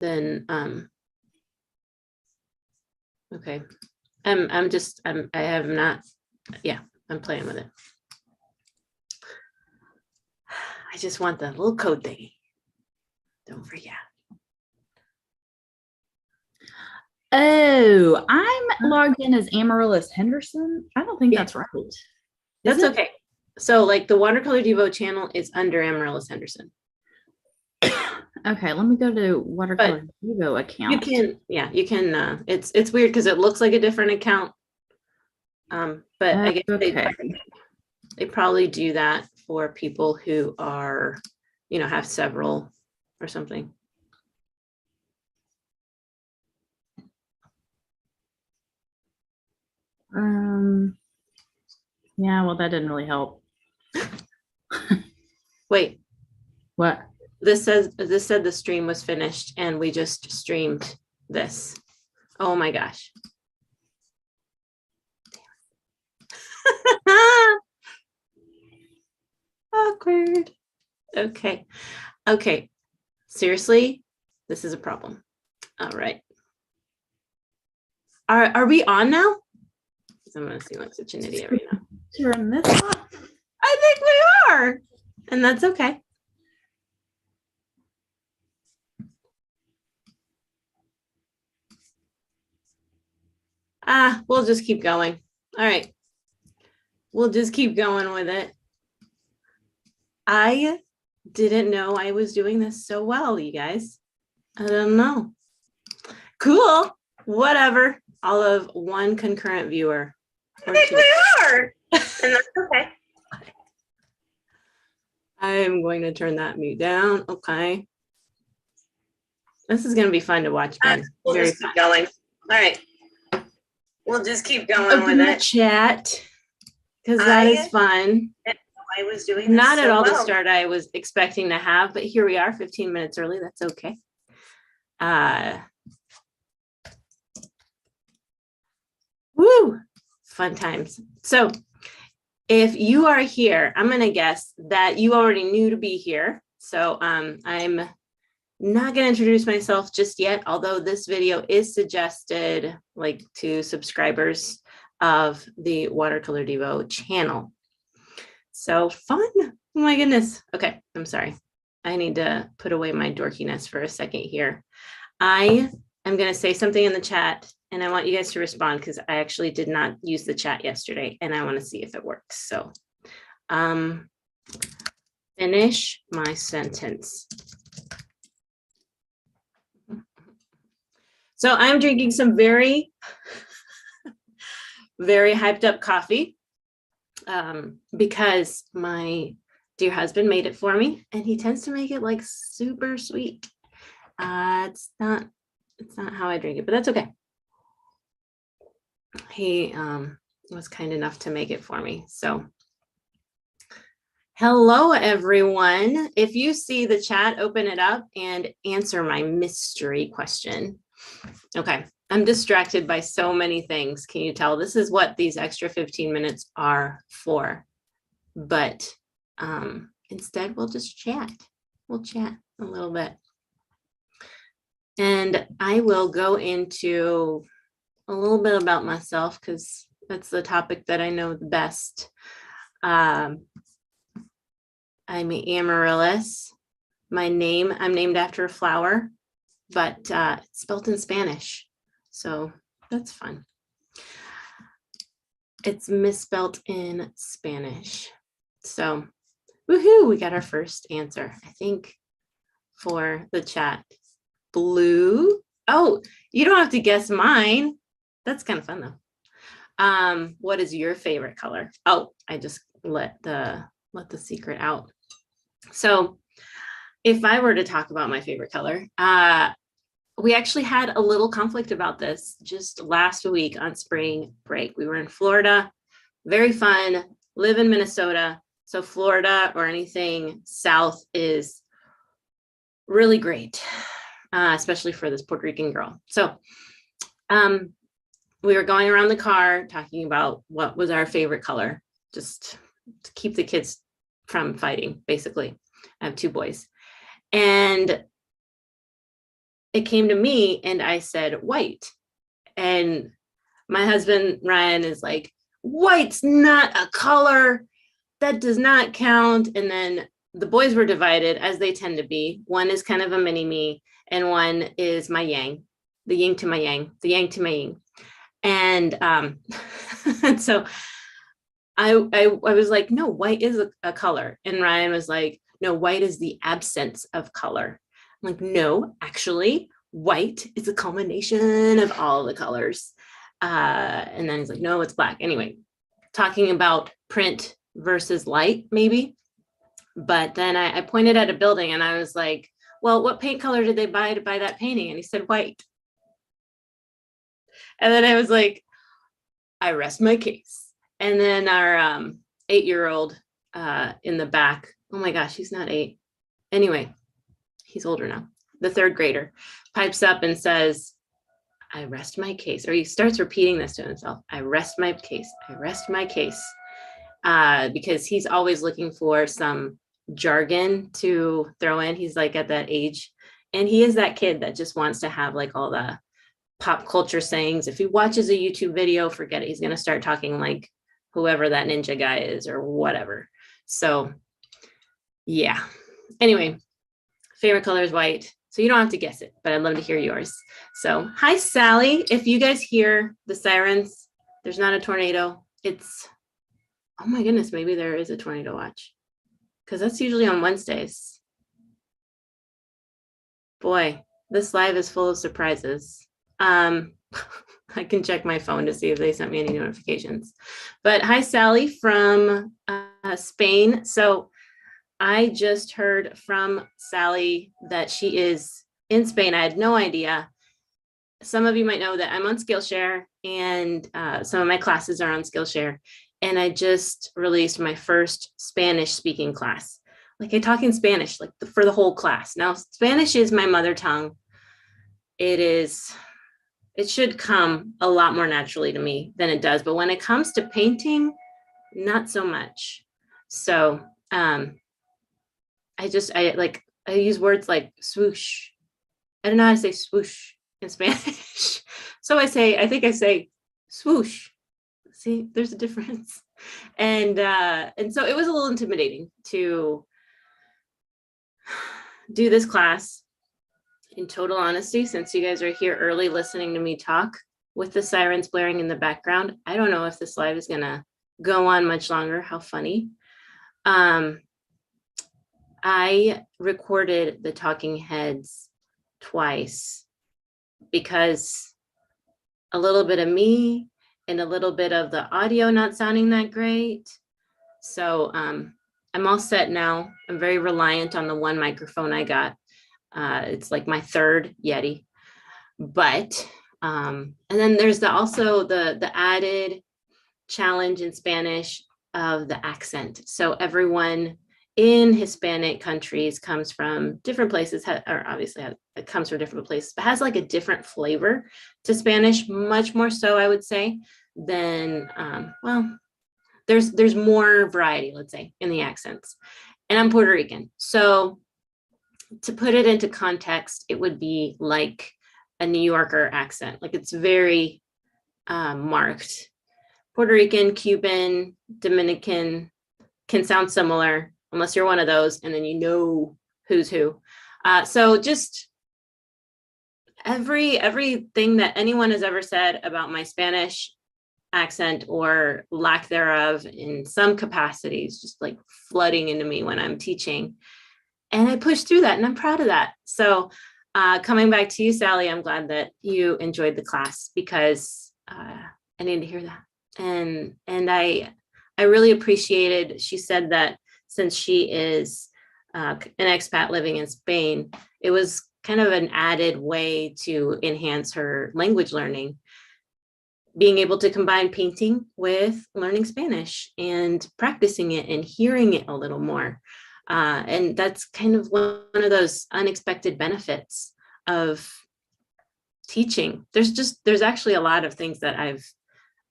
then, okay. I have not, yeah, I'm playing with it. I just want the little code thingy. Don't forget. Oh, I'm logged in as Amaryllis Henderson. I don't think that's right. That's okay. So like the Watercolor Devo channel is under Amaryllis Henderson. Okay, let me go to Watercolor Devo account. You can, yeah, you can. It's weird because it looks like a different account. But I guess they probably do that for people who are, you know, have several or something. Yeah, well, that didn't really help. Wait. What? This said the stream was finished and we just streamed this. Oh my gosh. Awkward. Okay. Okay. Seriously, this is a problem. All right. Are we on now? I'm gonna seem like such an idiot right now. Turn this off. I think we are, and that's okay. We'll just keep going. All right. We'll just keep going with it. I didn't know I was doing this so well, you guys. I don't know. Cool. Whatever. I'll have one concurrent viewer. I think we are. And that's okay. I'm going to turn that mute down. Okay. This is going to be fun to watch, guys. We'll just keep going. All right. We'll just keep going with it. Chat, because that is fun. I was doing not at all the start I was expecting to have, but here we are 15 minutes early. That's okay. Woo, fun times. So if you are here, I'm going to guess that you already knew to be here. So I'm not going to introduce myself just yet, although this video is suggested like to subscribers of the Watercolor Devo channel. So fun. Oh my goodness. Okay, I'm sorry. I need to put away my dorkiness for a second here. I am going to say something in the chat and I want you guys to respond because I actually did not use the chat yesterday and I want to see if it works. So finish my sentence. So I'm drinking some very, very hyped up coffee because my dear husband made it for me and he tends to make it like super sweet. It's not how I drink it, but that's okay. He was kind enough to make it for me. So hello, everyone. If you see the chat, open it up and answer my mystery question. Okay, I'm distracted by so many things. Can you tell? This is what these extra 15 minutes are for. But instead, we'll just chat. We'll chat a little bit. And I will go into a little bit about myself because that's the topic that I know the best. I'm Amaryllis. My name, I'm named after a flower, but it's spelled in Spanish. So that's fun. It's misspelled in Spanish. So woohoo, we got our first answer, I think, for the chat. Blue. Oh, you don't have to guess mine. That's kind of fun though. What is your favorite color? Oh, I just let the secret out. So if I were to talk about my favorite color, we actually had a little conflict about this just last week on spring break. We were in Florida, very fun, live in Minnesota. So Florida or anything south is really great, especially for this Puerto Rican girl. So we were going around the car talking about what was our favorite color, just to keep the kids from fighting, basically. I have two boys. And it came to me and I said white. And my husband, Ryan, is like, white's not a color. That does not count. And then the boys were divided, as they tend to be. One is kind of a mini me, and one is my yang, the yin to my yang, the yang to my yin. And and so I was like, no, white is a color. And Ryan was like, no, white is the absence of color. I'm like, no, actually, white is a culmination of all the colors. And then he's like, no, it's black. Anyway, talking about print versus light, maybe. But then I pointed at a building and I was like, well, what paint color did they buy to buy that painting? And he said, white. And then I was like, I rest my case. And then our 8-year-old in the back, oh my gosh, he's not 8. Anyway, he's older now. The 3rd grader pipes up and says, I rest my case. Or he starts repeating this to himself. I rest my case. I rest my case. Because he's always looking for some jargon to throw in. He's like at that age. And he is that kid that just wants to have like all the pop culture sayings. If he watches a YouTube video, forget it. He's going to start talking like whoever that ninja guy is or whatever. So yeah. Anyway, favorite color is white. So you don't have to guess it, but I'd love to hear yours. So hi, Sally. If you guys hear the sirens, there's not a tornado. It's, oh my goodness, maybe there is a tornado watch because that's usually on Wednesdays. Boy, this live is full of surprises. I can check my phone to see if they sent me any notifications. But hi, Sally from Spain. So I just heard from Sally that she is in Spain. I had no idea. Some of you might know that I'm on Skillshare and some of my classes are on Skillshare. And I just released my first Spanish speaking class. Like I talk in Spanish, like for the whole class. Now, Spanish is my mother tongue. It should come a lot more naturally to me than it does. But when it comes to painting, not so much. So I use words like swoosh. I don't know how to say swoosh in Spanish. So I think I say swoosh. See, there's a difference. And so it was a little intimidating to do this class. In total honesty, since you guys are here early listening to me talk with the sirens blaring in the background, I don't know if this live is gonna go on much longer. How funny. I recorded the talking heads twice because a little bit of me and a little bit of the audio not sounding that great. So I'm all set now. I'm very reliant on the one microphone I got. It's like my 3rd Yeti, but and then there's also the added challenge in Spanish of the accent. So everyone in Hispanic countries comes from different places, or obviously it comes from different places, but has like a different flavor to Spanish, much more so I would say than well, there's more variety, let's say, in the accents. And I'm Puerto Rican, so to put it into context, it would be like a New Yorker accent. Like it's very marked. Puerto Rican, Cuban, Dominican can sound similar unless you're one of those, and then you know who's who. So just everything that anyone has ever said about my Spanish accent or lack thereof in some capacities, just like flooding into me when I'm teaching. And I pushed through that and I'm proud of that. So coming back to you, Sally, I'm glad that you enjoyed the class because I needed to hear that. And I really appreciated, she said that since she is an expat living in Spain, it was kind of an added way to enhance her language learning, being able to combine painting with learning Spanish and practicing it and hearing it a little more. And that's kind of one of those unexpected benefits of teaching. There's actually a lot of things that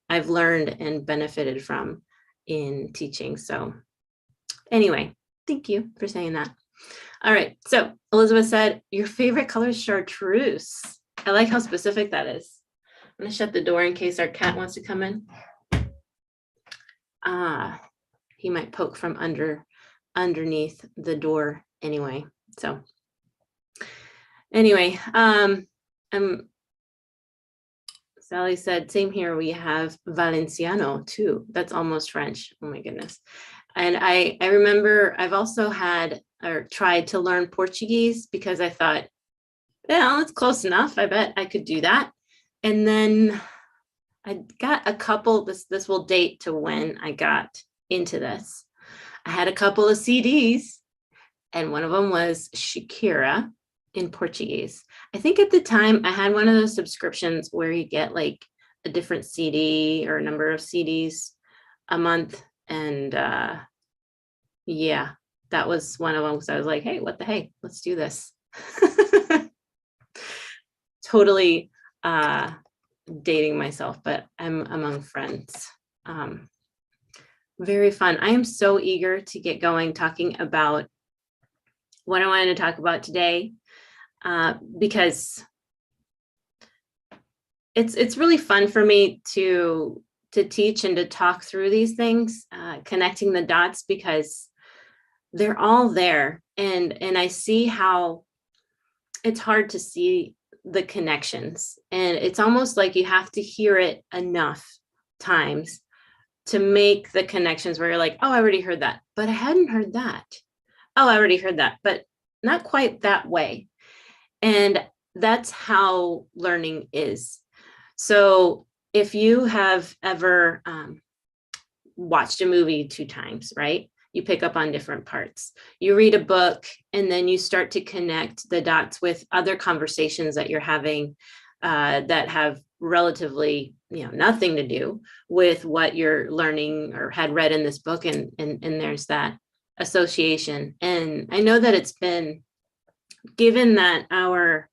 I've learned and benefited from in teaching. So anyway, thank you for saying that. All right. So Elizabeth said, your favorite color is chartreuse. I like how specific that is. I'm going to shut the door in case our cat wants to come in. He might poke from underneath the door anyway. So anyway, Sally said, same here. We have Valenciano too. That's almost French. Oh my goodness. And I remember I've also had or tried to learn Portuguese because I thought, yeah, it's close enough. I bet I could do that. And then I got a couple, this will date to when I got into this. I had a couple of CDs and one of them was Shakira in Portuguese. I think at the time I had one of those subscriptions where you get like a different CD or a number of CDs a month. And yeah, that was one of them. So I was like, hey, what the hey, let's do this. Totally dating myself, but I'm among friends. Very fun. I am so eager to get going talking about what I wanted to talk about today, because it's really fun for me to teach and to talk through these things, connecting the dots, because they're all there, and I see how it's hard to see the connections, and it's almost like you have to hear it enough times to make the connections where you're like, oh, I already heard that, but I hadn't heard that. Oh, I already heard that, but not quite that way. And that's how learning is. So if you have ever watched a movie 2 times, right? You pick up on different parts. You read a book, and then you start to connect the dots with other conversations that you're having that have relatively, nothing to do with what you're learning or had read in this book. And there's that association. And I know that it's been given that our,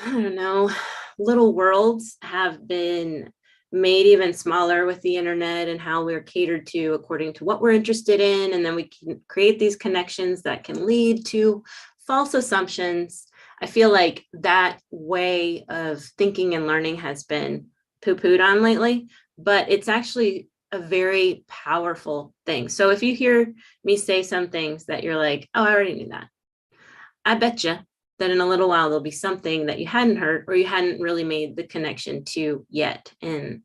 I don't know, little worlds have been made even smaller with the internet and how we're catered to according to what we're interested in. And then we can create these connections that can lead to false assumptions. I feel like that way of thinking and learning has been poo-pooed on lately, but it's actually a very powerful thing. So if you hear me say some things that you're like, oh, I already knew that, I bet you that in a little while there'll be something that you hadn't heard or you hadn't really made the connection to yet. And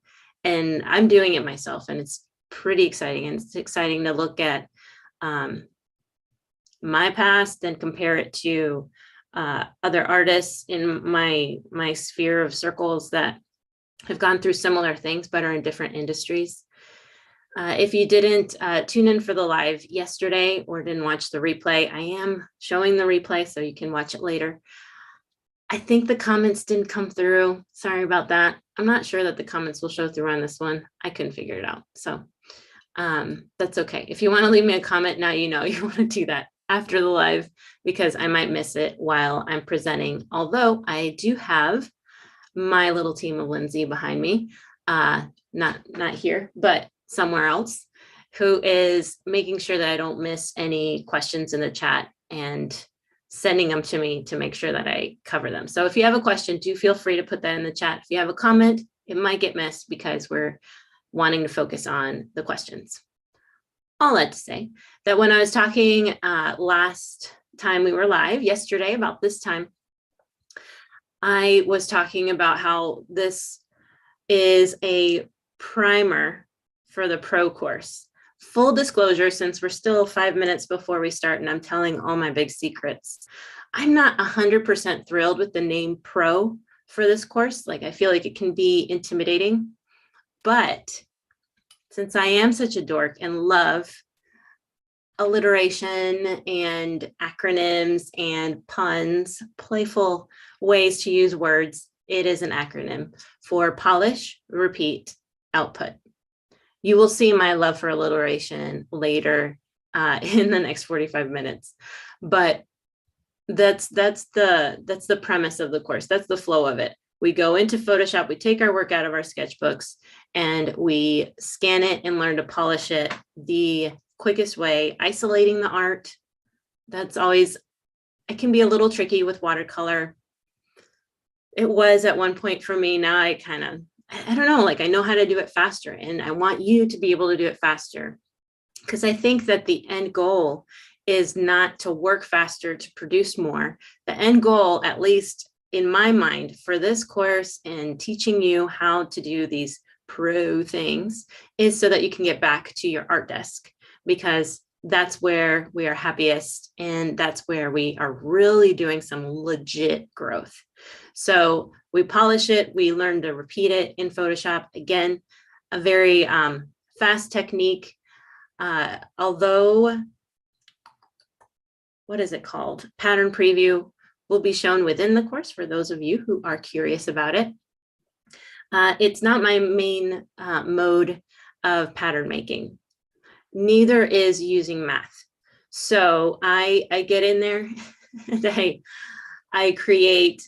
I'm doing it myself, and it's pretty exciting. And it's exciting to look at my past and compare it to other artists in my sphere of circles that have gone through similar things but are in different industries. If you didn't tune in for the live yesterday or didn't watch the replay, I am showing the replay so you can watch it later. I think the comments didn't come through. Sorry about that. I'm not sure that the comments will show through on this one. I couldn't figure it out. So that's okay. If you want to leave me a comment now, you want to do that after the live, because I might miss it while I'm presenting. Although I do have my little team of Lindsay behind me, not here, but somewhere else, who is making sure that I don't miss any questions in the chat and sending them to me to make sure that I cover them. So if you have a question, do feel free to put that in the chat. If you have a comment, it might get missed because we're wanting to focus on the questions. All that to say that when I was talking last time we were live yesterday about this time, I was talking about how this is a primer for the pro course. Full disclosure, since we're still 5 minutes before we start and I'm telling all my big secrets, I'm not 100% thrilled with the name pro for this course. Like, I feel like it can be intimidating, but since I am such a dork and love alliteration and acronyms and puns, playful ways to use words, it is an acronym for polish, repeat, output. You will see my love for alliteration later in the next 45 minutes, but that's the premise of the course. That's the flow of it. We go into Photoshop, we take our work out of our sketchbooks, and we scan it and learn to polish it the quickest way, isolating the art, That's always, it can be a little tricky with watercolor. It was at one point for me. Now I kind of, I don't know, like I know how to do it faster, and I want you to be able to do it faster, because I think that the end goal is not to work faster to produce more. The end goal, at least in my mind, for this course and teaching you how to do these pro things, is so that you can get back to your art desk, because that's where we are happiest, and that's where we are really doing some legit growth. So we polish it, we learn to repeat it in Photoshop. Again, a very fast technique. Although, what is it called? Pattern preview will be shown within the course for those of you who are curious about it. It's not my main mode of pattern making. Neither is using math. So I get in there and I create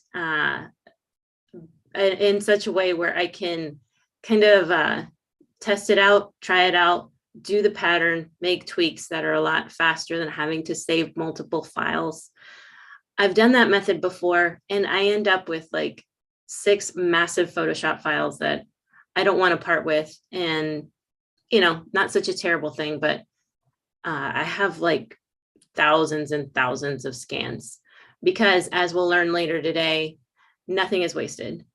in such a way where I can kind of test it out, try it out, do the pattern, make tweaks that are a lot faster than having to save multiple files. I've done that method before, and I end up with like 6 massive Photoshop files that I don't want to part with. And, you know, not such a terrible thing, but I have like thousands and thousands of scans, because as we'll learn later today, nothing is wasted.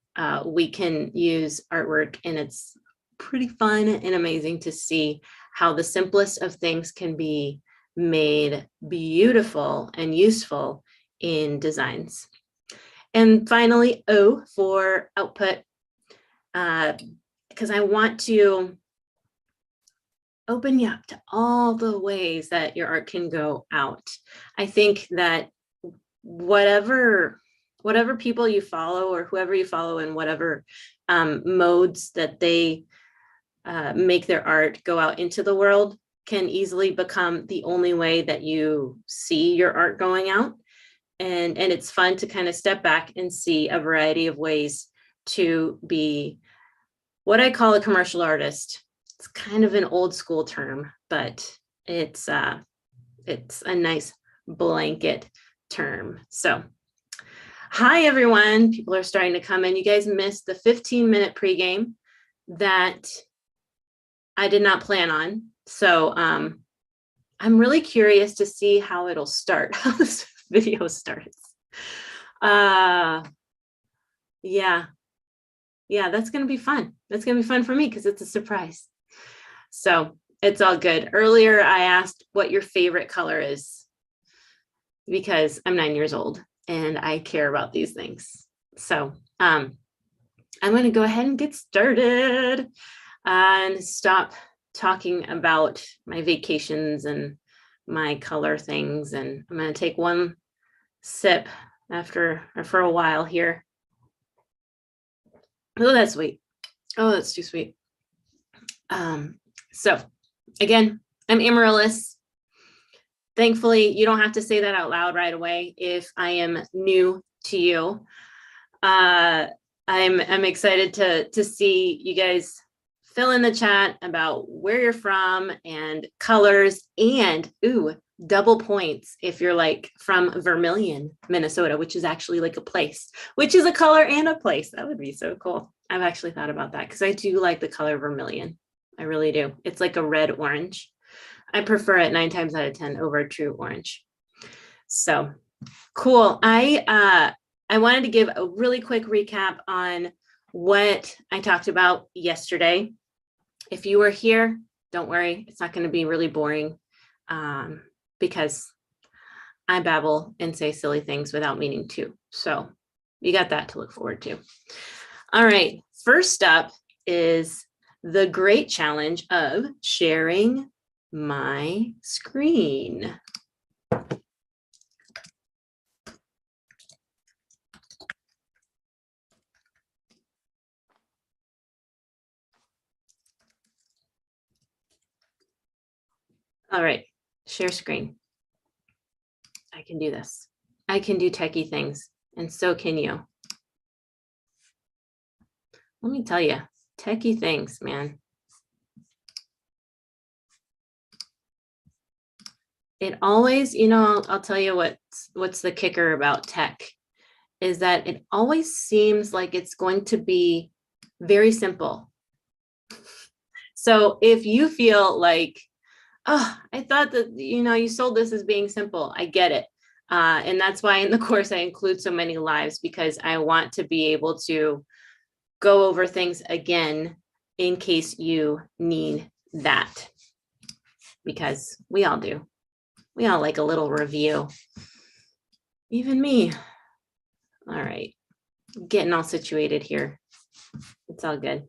We can use artwork, and it's pretty fun and amazing to see how the simplest of things can be made beautiful and useful in designs. And finally, O for output, because I want to open you up to all the ways that your art can go out. I think that whatever people you follow, or whoever you follow in whatever modes that they make their art go out into the world, can easily become the only way that you see your art going out. And it's fun to kind of step back and see a variety of ways to be what I call a commercial artist. It's kind of an old school term, but it's a nice blanket term. So, hi everyone. People are starting to come in. You guys missed the 15-minute pregame that I did not plan on. So I'm really curious to see how it'll start, how this video starts. Yeah, that's going to be fun. That's going to be fun for me because it's a surprise. So it's all good. Earlier, I asked what your favorite color is, because I'm 9 years old and I care about these things. So I'm going to go ahead and get started and stop talking about my vacations and my color things. And I'm going to take one sip for a while here. Oh, that's sweet. Oh, that's too sweet. So again, I'm Amaryllis. Thankfully, you don't have to say that out loud right away if I am new to you. I'm excited to see you guys fill in the chat about where you're from and colors, and double points if you're like from Vermilion, Minnesota, which is actually like a place, which is a color and a place. That would be so cool. I've actually thought about that because I do like the color vermilion. I really do. It's like a red orange. I prefer it 9 times out of 10 over true orange. So cool. I wanted to give a really quick recap on what I talked about yesterday. If you were here, don't worry, it's not going to be really boring, because I babble and say silly things without meaning to. So you got that to look forward to. All right, first up is the great challenge of sharing my screen. All right, share screen. I can do this. I can do techie things, and so can you. Let me tell you, techie things, man. it always, I'll tell you what's the kicker about tech is that it always seems like it's going to be very simple. So if you feel like, oh, I thought that, you sold this as being simple, I get it. And that's why in the course I include so many lives, because I want to be able to go over things again in case you need that, because we all do. We all like a little review. Even me. All right. Getting all situated here. It's all good.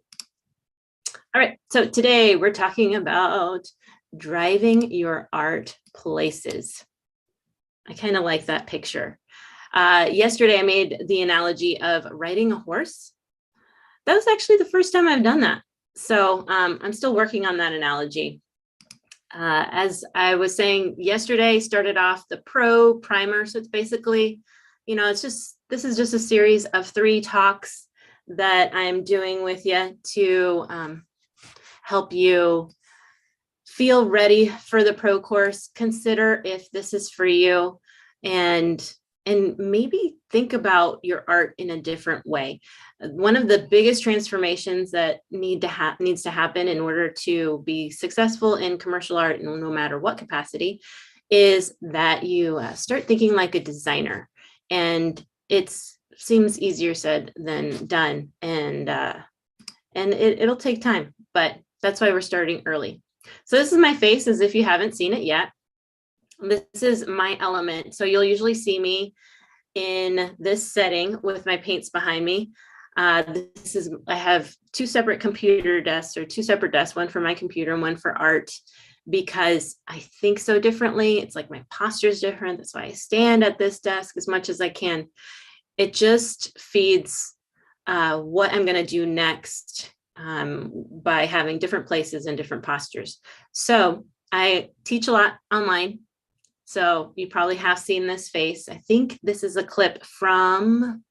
All right. So today we're talking about driving your art places. I kind of like that picture. Yesterday I made the analogy of riding a horse. That was actually the first time I've done that. So I'm still working on that analogy. As I was saying yesterday, started off the pro primer. So it's basically, this is just a series of 3 talks that I'm doing with you to help you feel ready for the pro course. Consider if this is for you, and maybe think about your art in a different way. One of the biggest transformations that needs to happen in order to be successful in commercial art, no matter what capacity, is that you start thinking like a designer. And it seems easier said than done, and it'll take time, but that's why we're starting early. So this is my face, as if you haven't seen it yet. This is my element. So you'll usually see me in this setting with my paints behind me. I have 2 separate computer desks, or 2 separate desks, one for my computer and one for art, because I think so differently. It's like my posture is different. That's why I stand at this desk as much as I can. It just feeds what I'm going to do next by having different places and different postures. So I teach a lot online. So you probably have seen this face. I think this is a clip from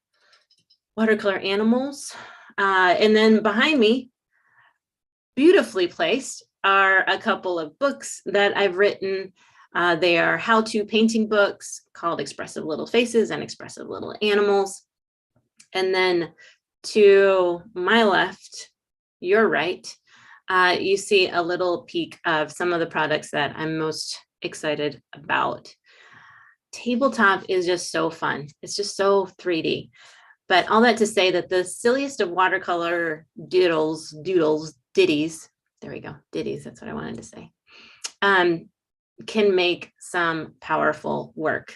Watercolor Animals. And then behind me, beautifully placed, are a couple of books that I've written. They are how-to painting books called Expressive Little Faces and Expressive Little Animals. And then to my left, your right, you see a little peek of some of the products that I'm most excited about. Tabletop is just so fun. It's just so 3D. But all that to say that the silliest of watercolor ditties, there we go, ditties, that's what I wanted to say, can make some powerful work.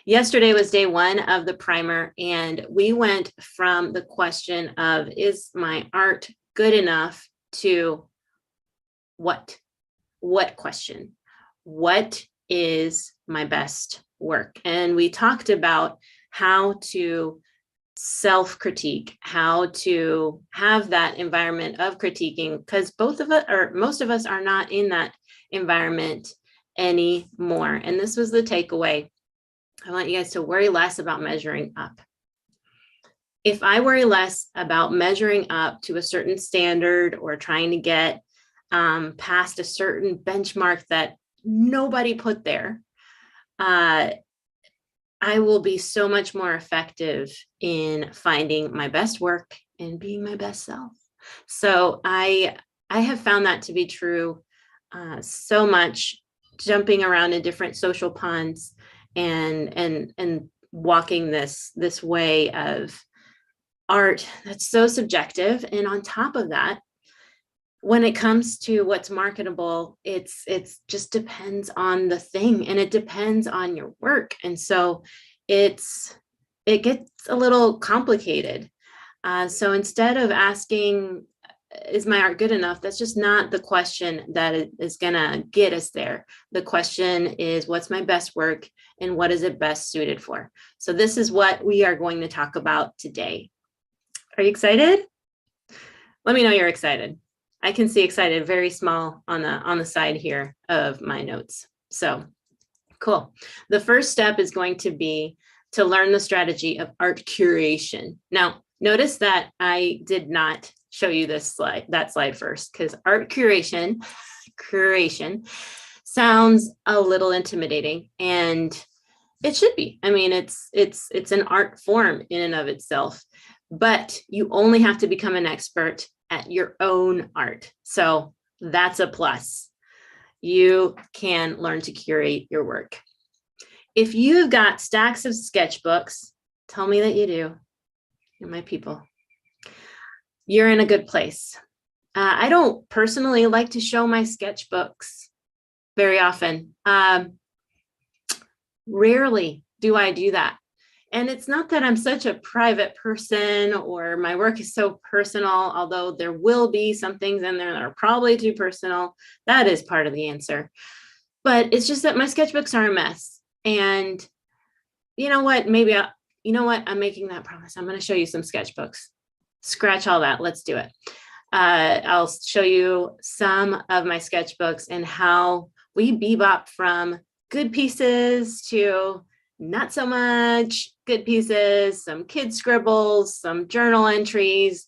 Yesterday was day 1 of the primer, and we went from the question of, is my art good enough, to what question? What is my best work? And we talked about how to self-critique, how to have that environment of critiquing, because both of us, or most of us, are not in that environment anymore. And this was the takeaway. I want you guys to worry less about measuring up. If I worry less about measuring up to a certain standard, or trying to get past a certain benchmark that nobody put there, I will be so much more effective in finding my best work and being my best self. So I have found that to be true so much, jumping around in different social ponds and walking this way of art that's so subjective. And on top of that, when it comes to what's marketable, it's just depends on the thing, and it depends on your work. And so it gets a little complicated. So instead of asking, is my art good enough? That's just not the question that is gonna get us there. The question is, what's my best work, and what is it best suited for? So this is what we are going to talk about today. Are you excited? Let me know you're excited. I can see excited very small on the side here of my notes. So cool. The first step is going to be to learn the strategy of art curation. Now, notice that I did not show you that slide first, because art curation sounds a little intimidating, and it should be. I mean, it's an art form in and of itself, but you only have to become an expert at your own art. So that's a plus. You can learn to curate your work. If you've got stacks of sketchbooks, tell me that you do. You're my people. You're in a good place. I don't personally like to show my sketchbooks very often. Rarely do I do that. And it's not that I'm such a private person or my work is so personal, although there will be some things in there that are probably too personal. That is part of the answer. But it's just that my sketchbooks are a mess. And you know what? I'm making that promise. I'm going to show you some sketchbooks. Scratch all that. Let's do it. I'll show you some of my sketchbooks and how we bebop from good pieces to not so much good pieces, some kid scribbles, some journal entries.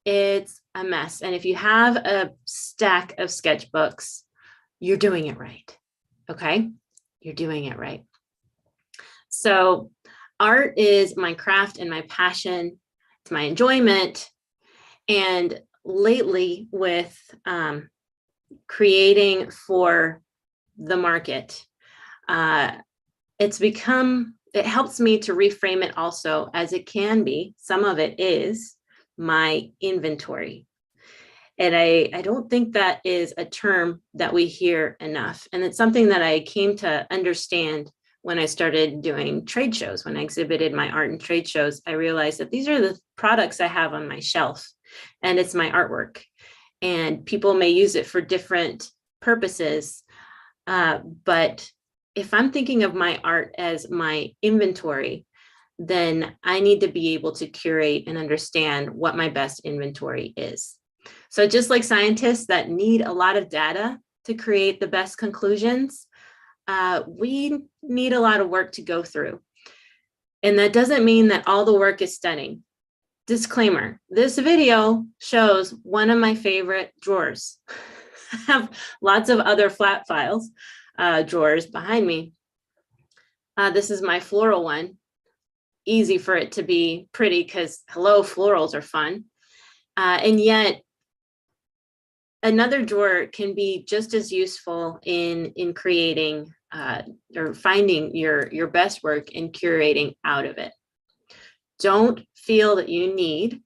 It's a mess. And if you have a stack of sketchbooks, you're doing it right. Okay? You're doing it right. So art is my craft and my passion. It's my enjoyment. And lately with creating for the market, it helps me to reframe it also as it can be. Some of it is my inventory. And I don't think that is a term that we hear enough. And it's something that I came to understand when I started doing trade shows. When I exhibited my art in trade shows, I realized that these are the products I have on my shelf, and it's my artwork. And people may use it for different purposes. But if I'm thinking of my art as my inventory, then I need to be able to curate and understand what my best inventory is. So just like scientists that need a lot of data to create the best conclusions, we need a lot of work to go through. And that doesn't mean that all the work is stunning. Disclaimer, this video shows one of my favorite drawers. I have lots of other flat files, drawers behind me. This is my floral one. Easy for it to be pretty because hello, florals are fun. And yet another drawer can be just as useful in creating or finding your best work and curating out of it. Don't feel that you need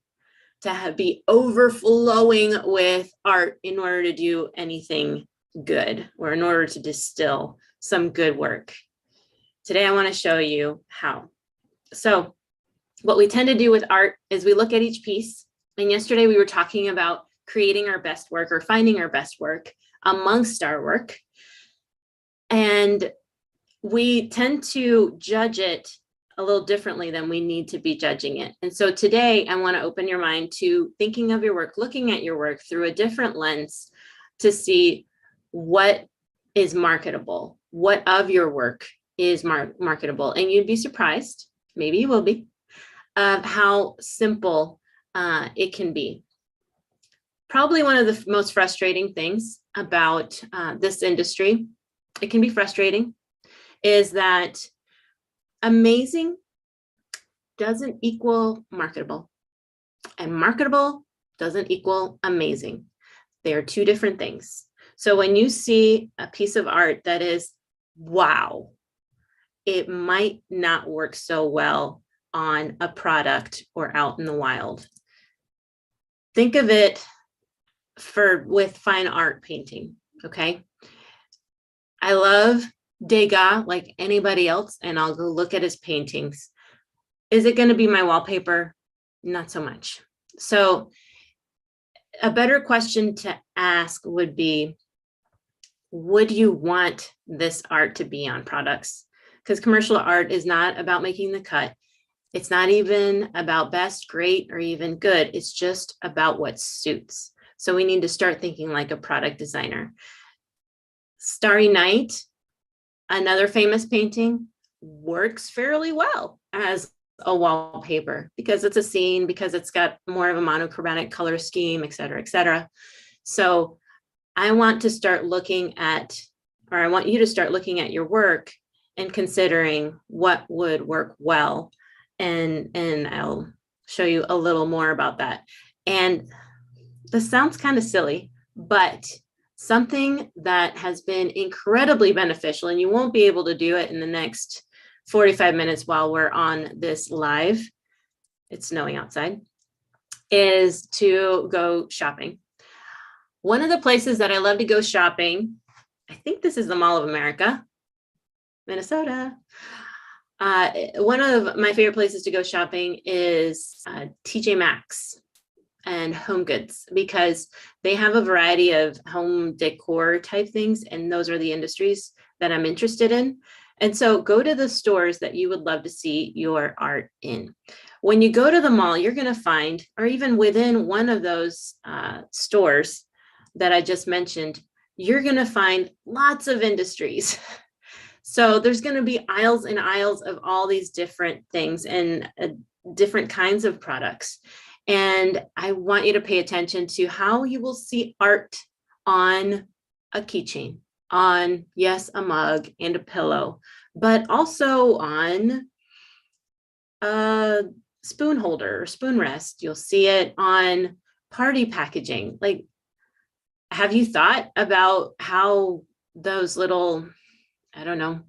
to be overflowing with art in order to do anything good or in order to distill some good work. Today, I want to show you how. So what we tend to do with art is we look at each piece. And yesterday we were talking about creating our best work or finding our best work amongst our work. And we tend to judge it a little differently than we need to be judging it. And so today I want to open your mind to thinking of your work, looking at your work through a different lens to see what is marketable, what of your work is marketable. And you'd be surprised, maybe you will be, of how simple it can be. Probably one of the most frustrating things about this industry, it can be frustrating, is that amazing doesn't equal marketable, and marketable doesn't equal amazing. They are two different things. So when you see a piece of art that is wow, it might not work so well on a product or out in the wild. Think of it with fine art painting, okay? I love Degas like anybody else, and I'll go look at his paintings. Is it going to be my wallpaper? Not so much. So a better question to ask would be, would you want this art to be on products? Because commercial art is not about making the cut. It's not even about best, great, or even good. It's just about what suits. So we need to start thinking like a product designer. Starry Night, another famous painting, works fairly well as a wallpaper because it's a scene, because it's got more of a monochromatic color scheme, et cetera, et cetera. So I want to start looking at or I want you to start looking at your work and considering what would work well. And I'll show you a little more about that. And this sounds kind of silly, but something that has been incredibly beneficial, and you won't be able to do it in the next 45 minutes while we're on this live, it's snowing outside, is to go shopping. One of the places that I love to go shopping, I think this is the Mall of America, Minnesota. One of my favorite places to go shopping is TJ Maxx and Home Goods, because they have a variety of home decor type things, and those are the industries that I'm interested in. And so go to the stores that you would love to see your art in. When you go to the mall, you're going to find, or even within one of those stores that I just mentioned, you're going to find lots of industries. So there's going to be aisles and aisles of all these different things and different kinds of products. And I want you to pay attention to how you will see art on a keychain, on, yes, a mug and a pillow, but also on a spoon holder or spoon rest. You'll see it on party packaging. Like, have you thought about how those little, I don't know,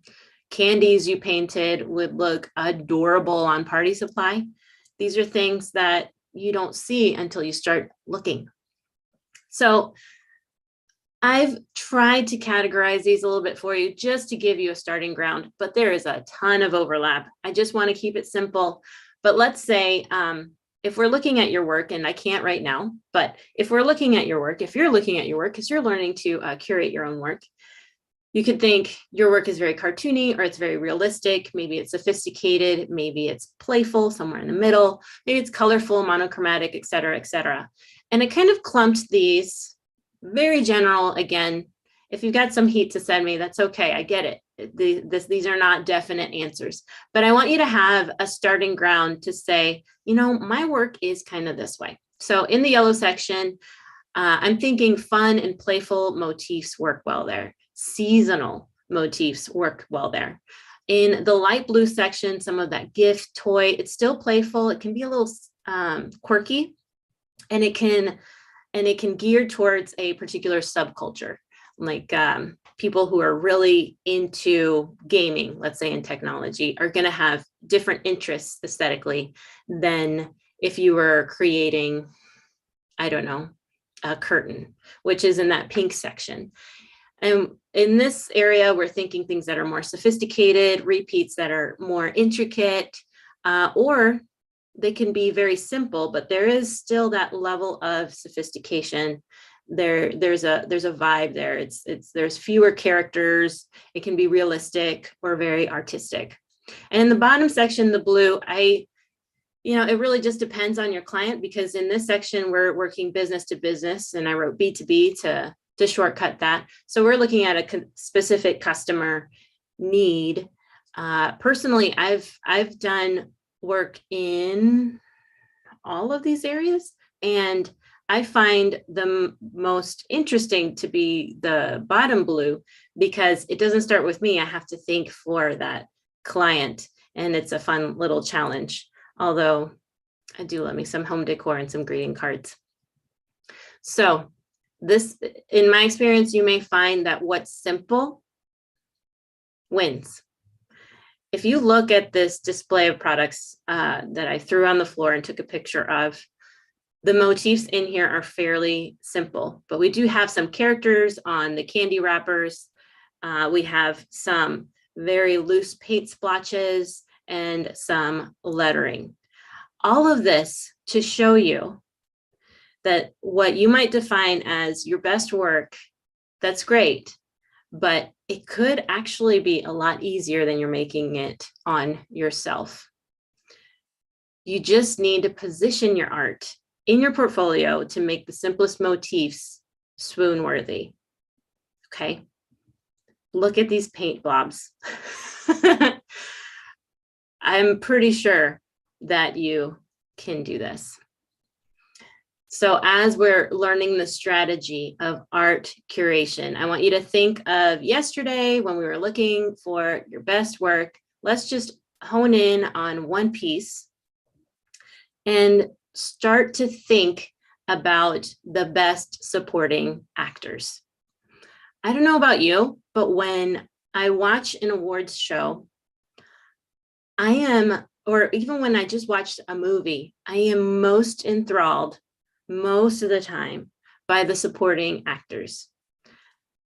candies you painted would look adorable on party supply? These are things that you don't see until you start looking. So I've tried to categorize these a little bit for you just to give you a starting ground, but there is a ton of overlap. I just want to keep it simple. But let's say if we're looking at your work, and I can't right now, but if we're looking at your work, if you're looking at your work, because you're learning to curate your own work, you could think your work is very cartoony, or it's very realistic. Maybe it's sophisticated. Maybe it's playful, somewhere in the middle. Maybe it's colorful, monochromatic, et cetera, et cetera. And I kind of clumped these very general. Again, if you've got some heat to send me, that's okay. I get it. These are not definite answers, but I want you to have a starting ground to say, you know, my work is kind of this way. So in the yellow section, I'm thinking fun and playful motifs work well there. Seasonal motifs work well there. In the light blue section, some of that gift, toy, it's still playful. It can be a little quirky, and it can gear towards a particular subculture, like people who are really into gaming, let's say in technology, are going to have different interests aesthetically than if you were creating, I don't know, a curtain, which is in that pink section. And in this area, we're thinking things that are more sophisticated, repeats that are more intricate, or they can be very simple, but there is still that level of sophistication. There's a vibe there. There's fewer characters. It can be realistic or very artistic. And in the bottom section, the blue, it really just depends on your client, because in this section, we're working business to business, and I wrote B2B to shortcut that. So we're looking at a specific customer need. Personally, I've done work in all of these areas, and I find the most interesting to be the bottom blue, because it doesn't start with me. I have to think for that client, and it's a fun little challenge. Although I do love me some home decor and some greeting cards. So this, in my experience, you may find that what's simple wins. If you look at this display of products that I threw on the floor and took a picture of, the motifs in here are fairly simple, but we do have some characters on the candy wrappers. We have some very loose paint splotches and some lettering. All of this to show you that what you might define as your best work, that's great, but it could actually be a lot easier than you're making it on yourself. You just need to position your art in your portfolio to make the simplest motifs swoon worthy. Okay. Look at these paint blobs. I'm pretty sure that you can do this. So as we're learning the strategy of art curation, I want you to think of yesterday when we were looking for your best work. Let's just hone in on one piece and start to think about the best supporting actors. I don't know about you, but when I watch an awards show, or even when I just watched a movie, I am most enthralled most of the time by the supporting actors.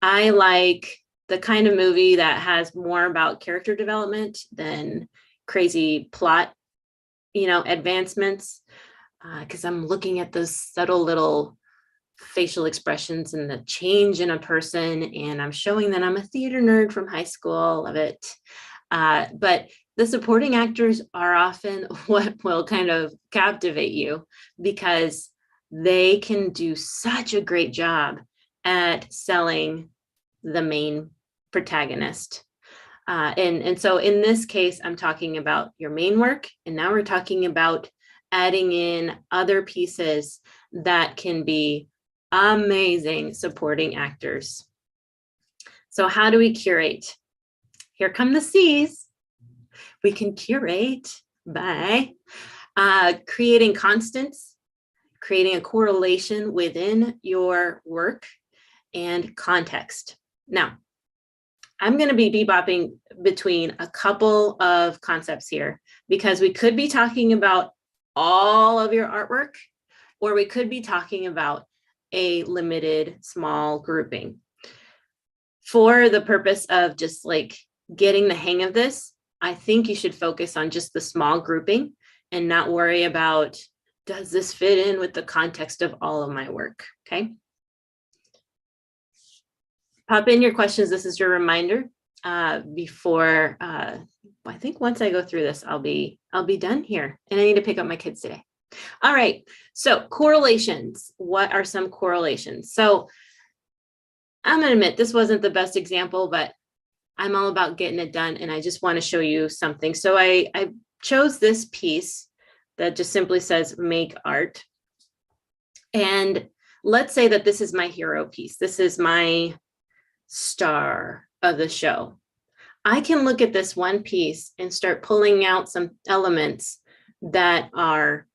I like the kind of movie that has more about character development than crazy plot, advancements, because I'm looking at those subtle little facial expressions and the change in a person, and I'm showing that I'm a theater nerd from high school. Love it. But the supporting actors are often what will kind of captivate you because they can do such a great job at selling the main protagonist. And so in this case, I'm talking about your main work, and now we're talking about adding in other pieces that can be amazing supporting actors. So how do we curate? Here come the C's. We can curate by creating constants, creating a correlation within your work, and context. Now, I'm going to be bebopping between a couple of concepts here because we could be talking about all of your artwork, or we could be talking about a limited small grouping. For the purpose of just like getting the hang of this, I think you should focus on just the small grouping and not worry about, does this fit in with the context of all of my work? Okay. Pop in your questions. This is your reminder before, I think once I go through this, I'll be done here, and I need to pick up my kids today. All right, so correlations. What are some correlations? So I'm gonna admit this wasn't the best example, but I'm all about getting it done, and I just want to show you something. So I chose this piece that just simply says make art. And let's say that this is my hero piece. This is my star of the show. I can look at this one piece and start pulling out some elements that are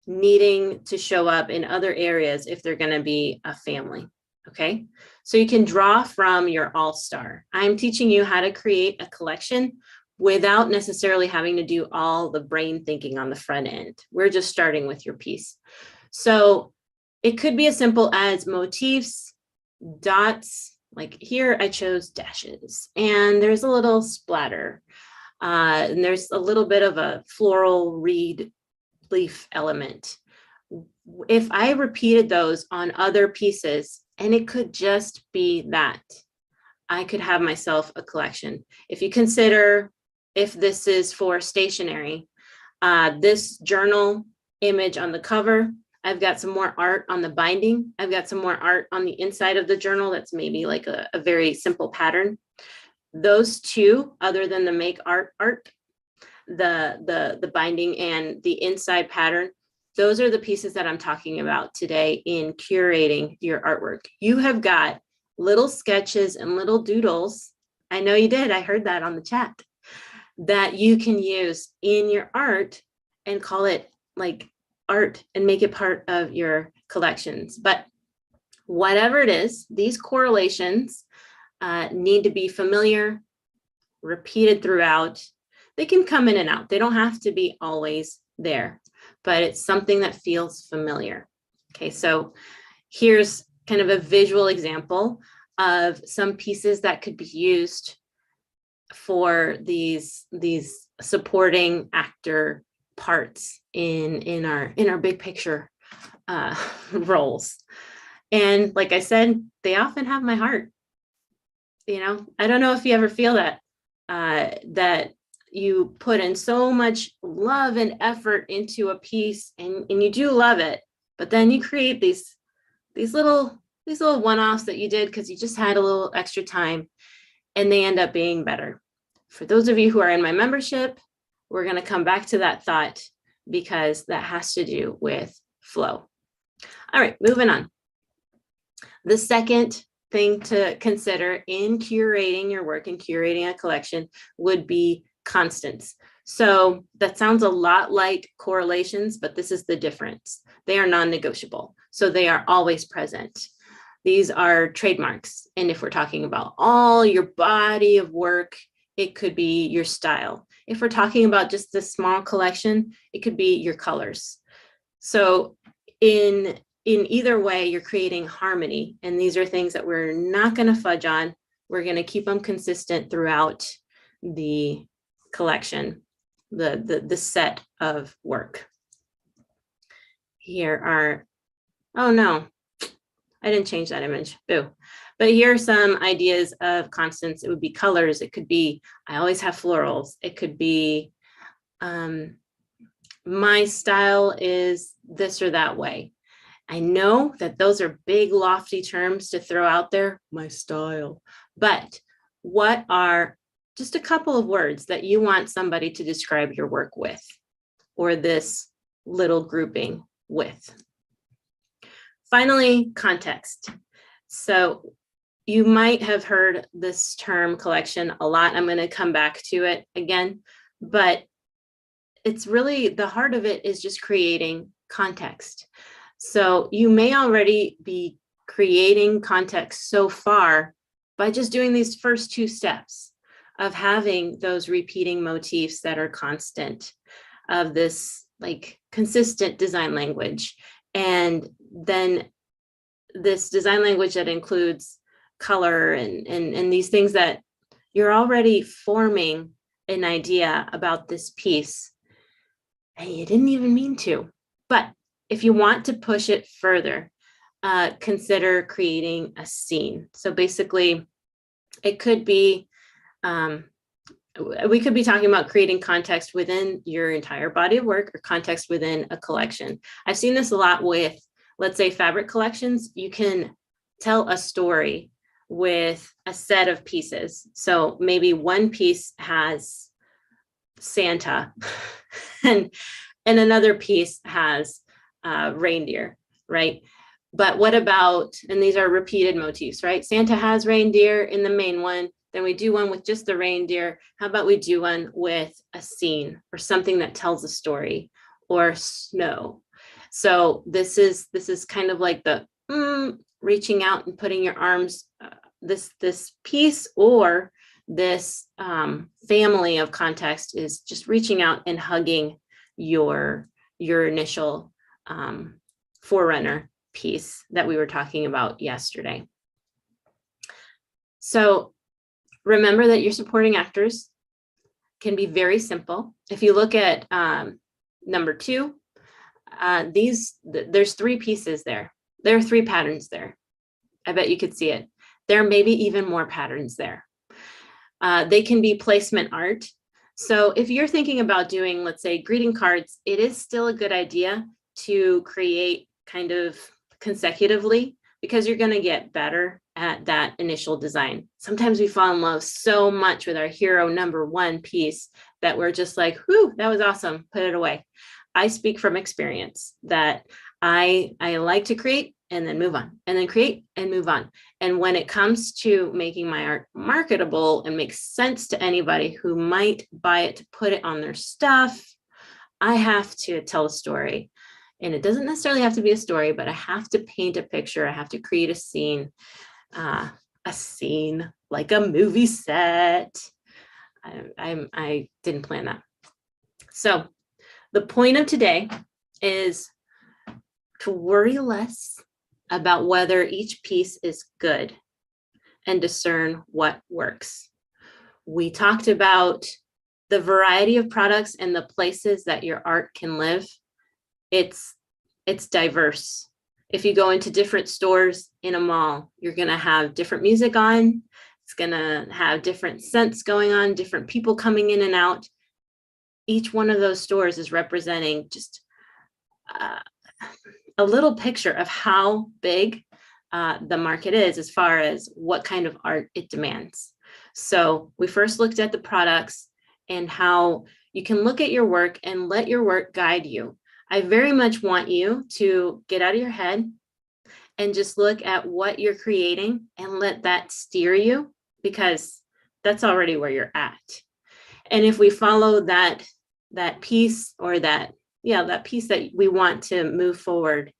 needing to show up in other areas if they're going to be a family. Okay, so you can draw from your all-star. I'm teaching you how to create a collection without necessarily having to do all the brain thinking on the front end. We're just starting with your piece. So it could be as simple as motifs, dots. Like here, I chose dashes, and there's a little splatter, and there's a little bit of a floral reed leaf element. If I repeated those on other pieces, and it could just be that, I could have myself a collection. If you consider, if this is for stationery, this journal image on the cover, I've got some more art on the binding. I've got some more art on the inside of the journal that's maybe like a very simple pattern. Those two, other than the make art, the binding and the inside pattern, those are the pieces that I'm talking about today in curating your artwork. You have got little sketches and little doodles. I know you did. I heard that on the chat, that you can use in your art and call it like art and make it part of your collections. But whatever it is, these correlations need to be familiar, repeated throughout. They can come in and out. They don't have to be always there, but it's something that feels familiar. Okay, so here's kind of a visual example of some pieces that could be used for these supporting actor parts in our big picture roles. And like I said, they often have my heart. I don't know if you ever feel that that you put in so much love and effort into a piece, and you do love it, but then you create these little one-offs that you did because you just had a little extra time, and they end up being better. For those of you who are in my membership, we're going to come back to that thought because that has to do with flow. All right, moving on. The second thing to consider in curating your work and curating a collection would be constants. So that sounds a lot like correlations, but this is the difference. They are non-negotiable. So they are always present. These are trademarks. And if we're talking about all your body of work, it could be your style. If we're talking about just this small collection, it could be your colors. So in either way, you're creating harmony. And these are things that we're not going to fudge on. We're going to keep them consistent throughout the collection, the set of work. Here are, oh no, I didn't change that image, boo. But here are some ideas of constants. It would be colors. It could be, I always have florals. It could be, my style is this or that way. I know that those are big, lofty terms to throw out there, my style. But what are just a couple of words that you want somebody to describe your work with, or this little grouping with? Finally, context. So you might have heard this term collection a lot. I'm going to come back to it again, but it's really, the heart of it is just creating context. So you may already be creating context so far by just doing these first two steps of having those repeating motifs that are constant, of this like consistent design language. And then this design language that includes color and these things that you're already forming an idea about this piece. And you didn't even mean to. But if you want to push it further, consider creating a scene. So basically, it could be, we could be talking about creating context within your entire body of work or context within a collection. I've seen this a lot with, let's say, fabric collections. You can tell a story with a set of pieces. So maybe one piece has Santa and another piece has reindeer, right? But what about, and these are repeated motifs, right? Santa has reindeer in the main one, then we do one with just the reindeer. How about we do one with a scene or something that tells a story, or snow? So this is kind of like the reaching out and putting your arms, this piece or this family of context is just reaching out and hugging your initial forerunner piece that we were talking about yesterday. So remember that your supporting actors can be very simple. If you look at number 2, there's 3 pieces there. There are 3 patterns there. I bet you could see it. There may be even more patterns there. They can be placement art. So if you're thinking about doing, let's say, greeting cards, it is still a good idea to create kind of consecutively, because you're going to get better at that initial design. Sometimes we fall in love so much with our hero number 1 piece that we're just like, whew, that was awesome, put it away. I speak from experience that I like to create and then move on, and then create and move on. And when it comes to making my art marketable and makes sense to anybody who might buy it to put it on their stuff, I have to tell a story. And it doesn't necessarily have to be a story, but I have to paint a picture. I have to create a scene like a movie set. I didn't plan that. So the point of today is to worry less about whether each piece is good and discern what works. We talked about the variety of products and the places that your art can live. It's diverse. If you go into different stores in a mall, you're going to have different music on. It's going to have different scents going on, different people coming in and out. Each one of those stores is representing just a little picture of how big the market is as far as what kind of art it demands. So we first looked at the products and how you can look at your work and let your work guide you. I very much want you to get out of your head and just look at what you're creating and let that steer you, because that's already where you're at. And if we follow that piece, or that piece that we want to move forward,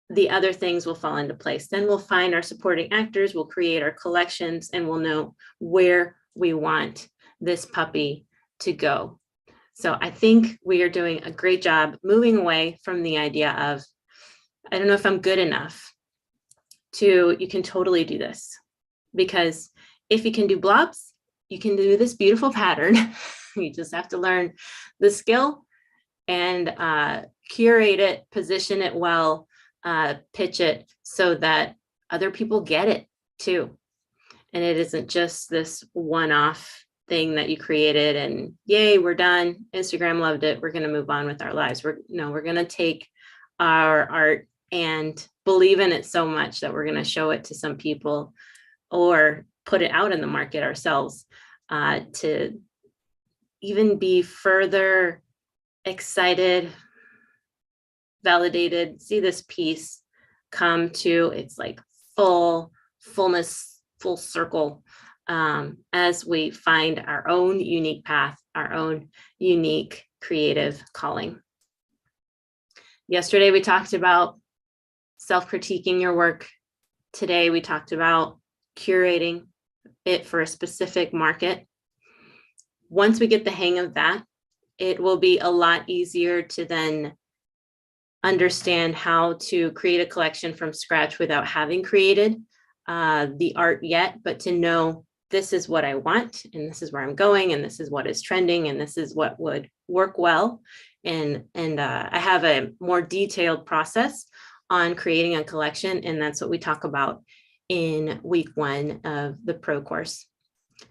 the other things will fall into place. Then we'll find our supporting actors, we'll create our collections, and we'll know where we want this puppy to go. So I think we are doing a great job moving away from the idea of, I don't know if I'm good enough, to you can totally do this. Because if you can do blobs, you can do this beautiful pattern. You just have to learn the skill and curate it, position it well, pitch it so that other people get it too. And it isn't just this one-off thing that you created and yay, we're done. Instagram loved it. We're going to move on with our lives. We're going to take our art and believe in it so much that we're going to show it to some people or put it out in the market ourselves, to even be further excited, validated, see this piece come to its like fullness, full circle, as we find our own unique path, our own unique creative calling. Yesterday, we talked about self-critiquing your work. Today, we talked about curating it for a specific market. Once we get the hang of that, it will be a lot easier to then understand how to create a collection from scratch without having created the art yet, but to know this is what I want, and this is where I'm going, and this is what is trending, and this is what would work well. And I have a more detailed process on creating a collection, and that's what we talk about in week 1 of the Pro course.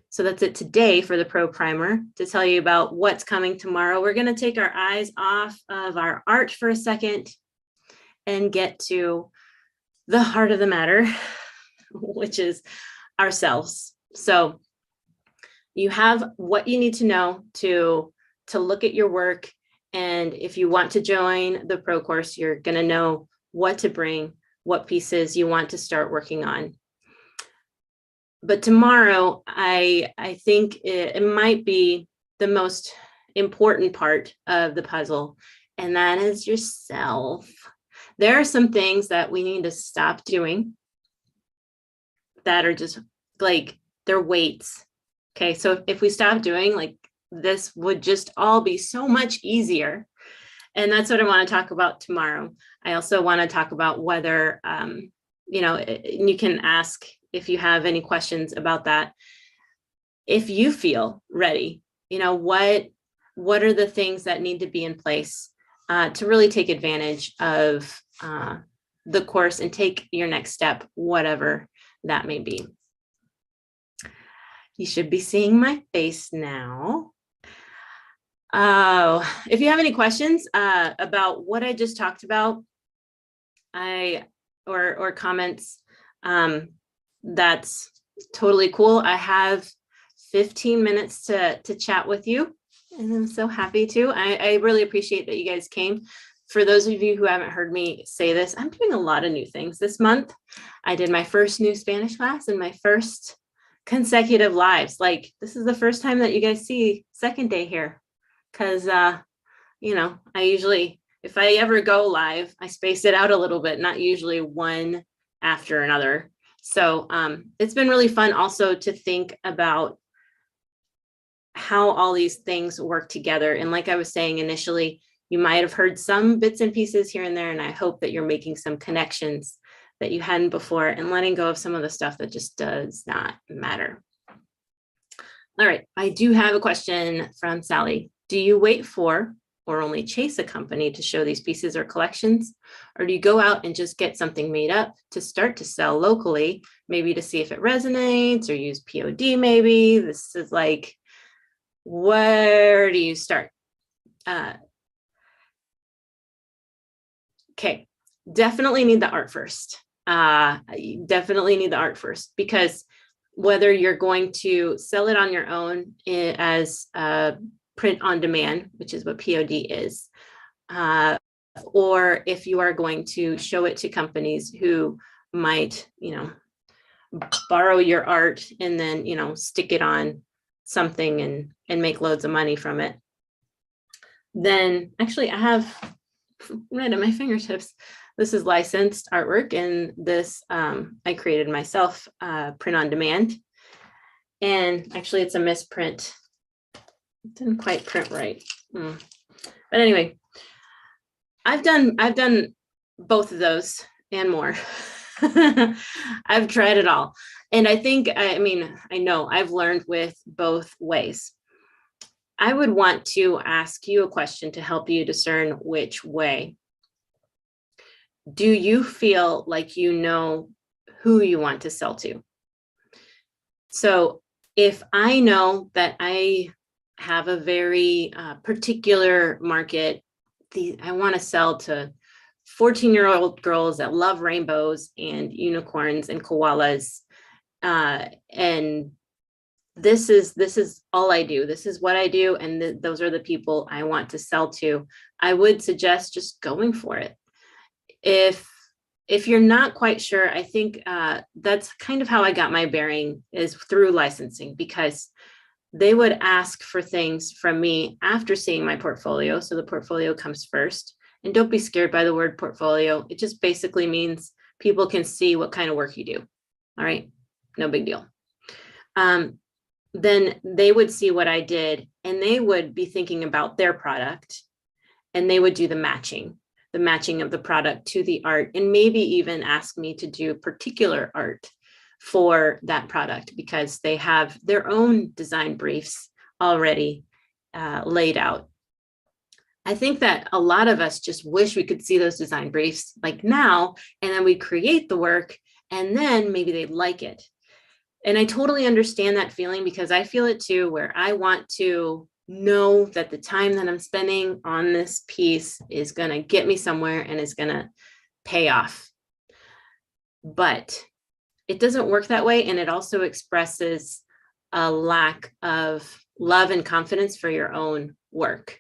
So that's it today for the Pro Primer, to tell you about what's coming tomorrow. We're going to take our eyes off of our art for a second and get to the heart of the matter, which is ourselves. So you have what you need to know to look at your work. And if you want to join the Pro course, you're going to know what to bring, what pieces you want to start working on. But tomorrow, I think it might be the most important part of the puzzle, and that is yourself. There are some things that we need to stop doing that are just like, they're weights. Okay, so if we stop doing, like, this would just all be so much easier. And that's what I want to talk about tomorrow. I also want to talk about whether, you can ask if you have any questions about that. If you feel ready, what are the things that need to be in place to really take advantage of the course and take your next step, whatever that may be. You should be seeing my face now. If you have any questions about what I just talked about, or comments, that's totally cool. I have 15 minutes to chat with you, and I'm so happy to. I really appreciate that you guys came. For those of you who haven't heard me say this, I'm doing a lot of new things this month. I did my first new Spanish class and my first consecutive lives. Like, this is the first time that you guys see second day here, because I usually, if I ever go live, I space it out a little bit, not usually one after another. So it's been really fun also to think about how all these things work together. And like I was saying initially, you might have heard some bits and pieces here and there, and I hope that you're making some connections that you hadn't before and letting go of some of the stuff that just does not matter. All right, I do have a question from Sally. Do you wait for or only chase a company to show these pieces or collections? Or do you go out and just get something made up to start to sell locally, maybe to see if it resonates, or use POD maybe? This is like, where do you start? Okay, definitely need the art first. You definitely need the art first, because whether you're going to sell it on your own as print on demand, which is what POD is, or if you are going to show it to companies who might, borrow your art and then, stick it on something and make loads of money from it. Then actually I have right at my fingertips, this is licensed artwork, and this I created myself, print on demand. And actually it's a misprint. It didn't quite print right. But anyway, I've done both of those and more. I've tried it all. And I know I've learned with both ways. I would want to ask you a question to help you discern which way. Do you feel like you know who you want to sell to? So if I know that I have a very particular market, I want to sell to 14-year-old girls that love rainbows and unicorns and koalas, and this is all I do. This is what I do, and those are the people I want to sell to. I would suggest just going for it. If you're not quite sure, I think that's kind of how I got my bearing, is through licensing, because they would ask for things from me after seeing my portfolio. So the portfolio comes first. And don't be scared by the word portfolio. It just basically means people can see what kind of work you do. All right, no big deal. Then they would see what I did, and they would be thinking about their product, and they would do the matching of the product to the art, and maybe even ask me to do particular art for that product because they have their own design briefs already laid out. I think that a lot of us just wish we could see those design briefs like now, and then we create the work, and then maybe they'd like it. And I totally understand that feeling, because I feel it too, where I want to know that the time that I'm spending on this piece is going to get me somewhere and is going to pay off. But it doesn't work that way. And it also expresses a lack of love and confidence for your own work.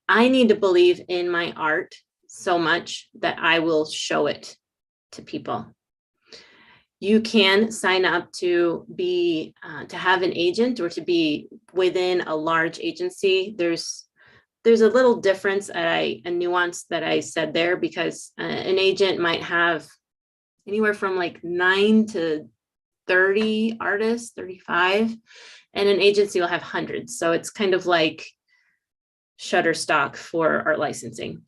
I need to believe in my art so much that I will show it to people. You can sign up to be to have an agent or to be within a large agency. There's a little difference, a nuance that I said there, because an agent might have anywhere from like 9 to 30 artists, 35, and an agency will have hundreds. So it's kind of like Shutterstock for art licensing.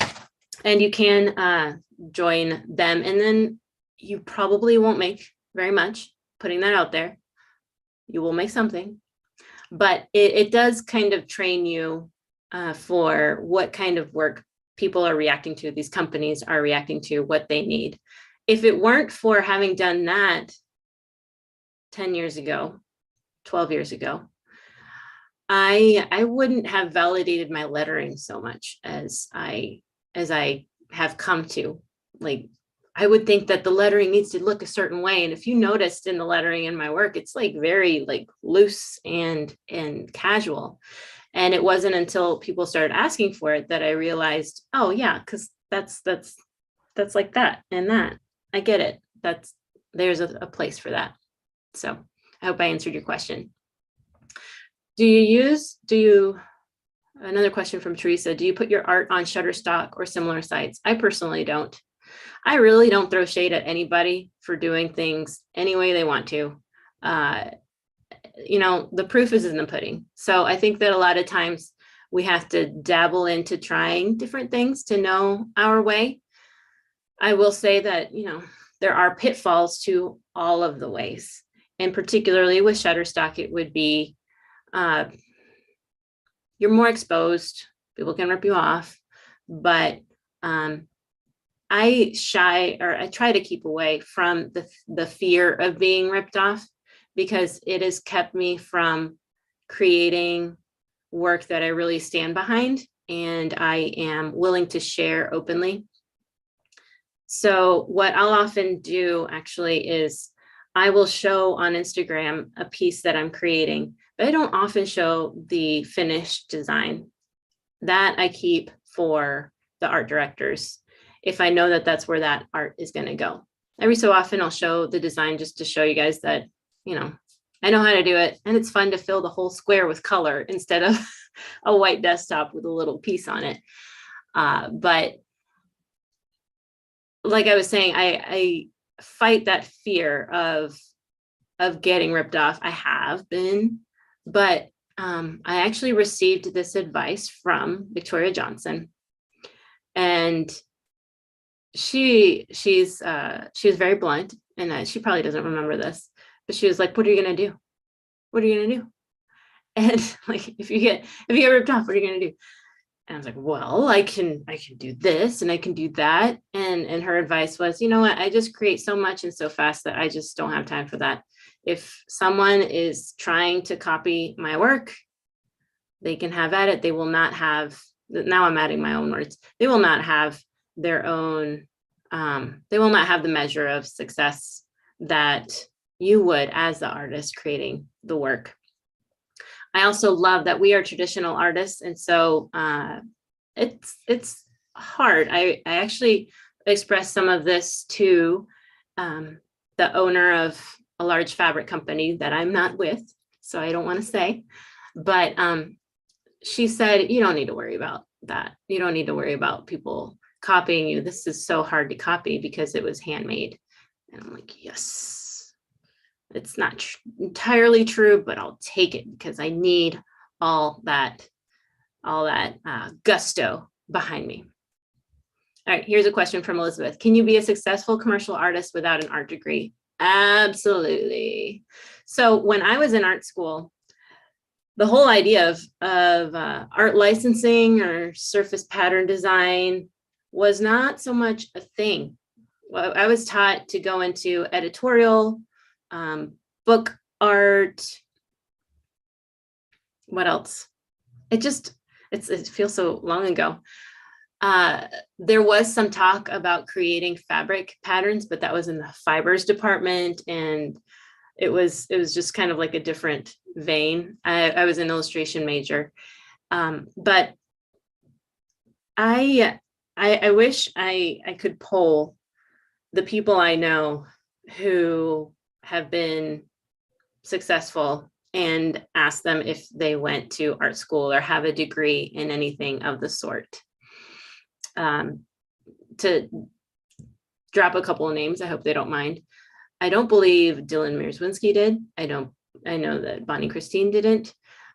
And you can join them, and then you probably won't make very much, putting that out there. You will make something, but it does kind of train you for what kind of work people are reacting to, these companies are reacting to, what they need. If it weren't for having done that 10 years ago, 12 years ago, I wouldn't have validated my lettering so much as I have come to. Like, I would think that the lettering needs to look a certain way. And if you noticed in the lettering in my work, it's like very like loose and casual. And it wasn't until people started asking for it that I realized, oh yeah, because that's like that and that. I get it. There's a place for that. So I hope I answered your question. Another question from Teresa, do you put your art on Shutterstock or similar sites? I personally don't. I really don't throw shade at anybody for doing things any way they want to. The proof is in the pudding. So I think that a lot of times we have to dabble into trying different things to know our way. I will say that, there are pitfalls to all of the ways. And particularly with Shutterstock, it would be you're more exposed. People can rip you off. But I try to keep away from the fear of being ripped off, because it has kept me from creating work that I really stand behind and I am willing to share openly. So what I'll often do actually is I will show on Instagram a piece that I'm creating, but I don't often show the finished design. That I keep for the art directors if I know that that's where that art is going to go. Every so often I'll show the design just to show you guys that, I know how to do it, and it's fun to fill the whole square with color instead of a white desktop with a little piece on it. But like I was saying, I fight that fear of getting ripped off. I have been, but I actually received this advice from Victoria Johnson, and she was very blunt, and she probably doesn't remember this, but she was like, "What are you gonna do? What are you gonna do?" And like, if you get ripped off, what are you gonna do? And I was like, well, I can do this and I can do that. And her advice was, you know what, I just create so much and so fast that I just don't have time for that. If someone is trying to copy my work, they can have at it. They will not have, now I'm adding my own words, they will not have their own, they will not have the measure of success that you would as the artist creating the work. I also love that we are traditional artists. And so it's hard. I actually expressed some of this to the owner of a large fabric company that I'm not with, so I don't want to say, but she said, you don't need to worry about that. You don't need to worry about people copying you. This is so hard to copy because it was handmade. And I'm like, yes. It's not entirely true, but I'll take it because I need all that gusto behind me. All right, here's a question from Elizabeth. Can you be a successful commercial artist without an art degree? Absolutely. So when I was in art school, the whole idea of art licensing or surface pattern design was not so much a thing. I was taught to go into editorial, book art. What else? It feels so long ago. There was some talk about creating fabric patterns, but that was in the fibers department, and it was just kind of like a different vein. I was an illustration major, but I wish I could poll the people I know who have been successful and ask them if they went to art school or have a degree in anything of the sort. To drop a couple of names, I hope they don't mind. I don't believe Dylan Mierzwinski did. I know that Bonnie Christine didn't.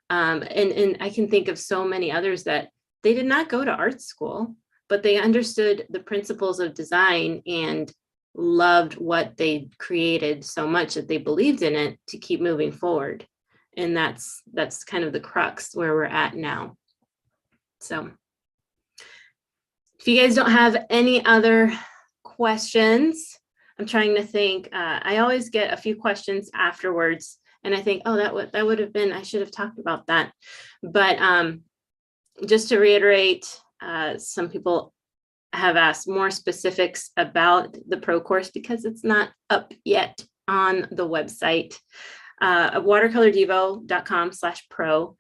And I can think of so many others that they did not go to art school, but they understood the principles of design and loved what they created so much that they believed in it to keep moving forward. And that's kind of the crux where we're at now. So if you guys don't have any other questions, I'm trying to think. I always get a few questions afterwards, and I think, oh, that would have been, I should have talked about that. But just to reiterate, some people have asked more specifics about the pro course because it's not up yet on the website. watercolordevo.com/pro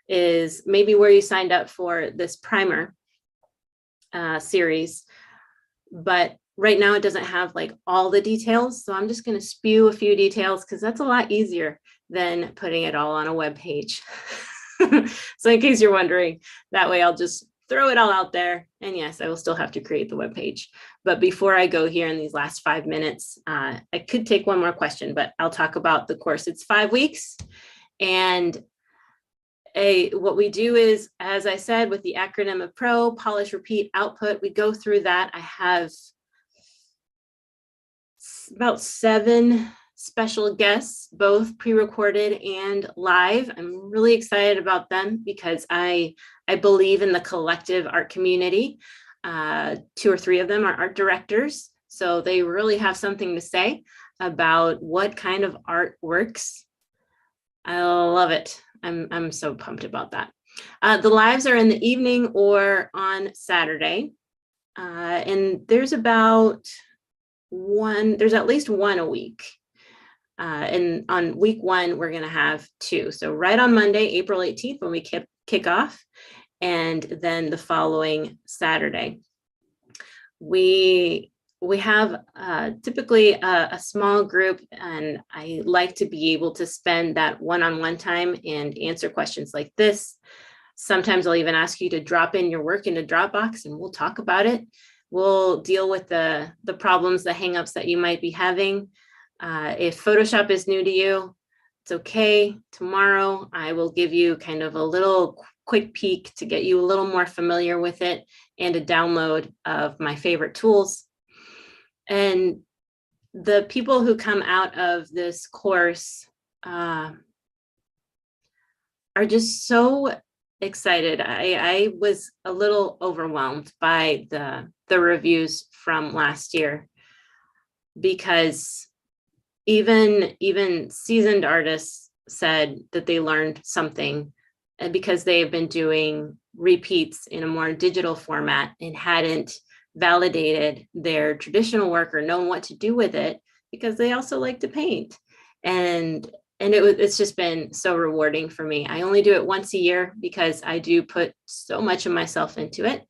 is maybe where you signed up for this primer series, but right now it doesn't have like all the details. So I'm just going to spew a few details because that's a lot easier than putting it all on a web page. So in case you're wondering, that way I'll just throw it all out there. And yes, I will still have to create the web page. But before I go here in these last 5 minutes, I could take one more question, but I'll talk about the course. It's 5 weeks. And what we do is, as I said, with the acronym of PRO, polish, repeat, output, we go through that. I have about 7 special guests, both pre-recorded and live. I'm really excited about them because I believe in the collective art community. 2 or 3 of them are art directors, so they really have something to say about what kind of art works. I love it. I'm so pumped about that. The lives are in the evening or on Saturday, and there's at least one a week. And on week 1, we're going to have 2. So right on Monday, April 18th, when we kick off, and then the following Saturday. we have typically a small group, and I like to be able to spend that one-on-one time and answer questions like this. Sometimes I'll even ask you to drop in your work into Dropbox and we'll talk about it. We'll deal with the problems, the hangups that you might be having. If Photoshop is new to you, it's okay. Tomorrow, I will give you kind of a little quick peek to get you a little more familiar with it and a download of my favorite tools. And the people who come out of this course are just so excited. I was a little overwhelmed by the reviews from last year, because even seasoned artists said that they learned something, and because they have been doing repeats in a more digital format and hadn't validated their traditional work or known what to do with it, because they also like to paint. And it's just been so rewarding for me. I only do it once a year because I do put so much of myself into it.